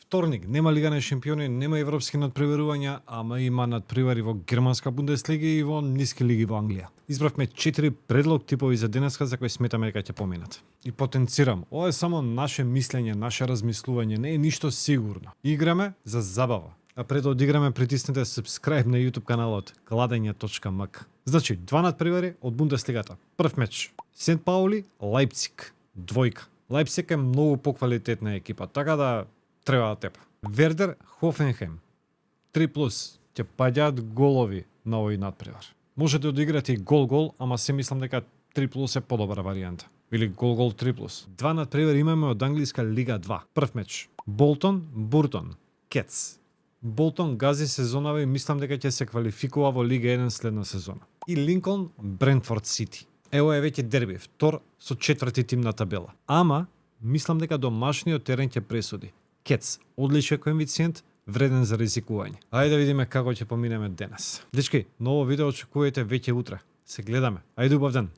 вторник, нема Лига на шампиони, нема европски надпреварувања, ама има надпревари во германска Бундеслига и во ниски лиги во Англија. Избравме 4 предлог типови за денеска за кои сметаме дека ќе поминат. И потенцирам, ова е само наше мислење, наше размислување, не е ништо сигурно. Играме за забава. А пред да одиграме, притиснете subscribe на YouTube каналот kladenja.mk. Значи, 2 надпревари од Бундеслигата. Прв меч. Сент Паули, Лајпциг. Двојка. Лајпциг е многу поквалитетна екипа, така да треба да тепа. Вердер, Хофенхем. 3+. Ќе паѓаат голови на овој надпревар. Можете да одиграте и гол-гол, ама се мислам дека 3+ е подобра варијанта. Или гол-гол 3+. 2 надпревари имаме од англиска Лига 2. Прв меч. Болтон, Буртон. Кетс. Болтон гази сезонава и мислам дека ќе се квалификува во Лига 1 следна сезона. И Линколн, Брентфорд Сити. Ево е веќе дерби, втор со четврти тим на табела. Ама, мислам дека домашниот терен ќе пресуди. Кетс, одличен коефициент, вреден за ризикување. Ајде да видиме како ќе поминеме денес. Дечки, ново видео очекувате веќе утре. Се гледаме. Ајде убав ден.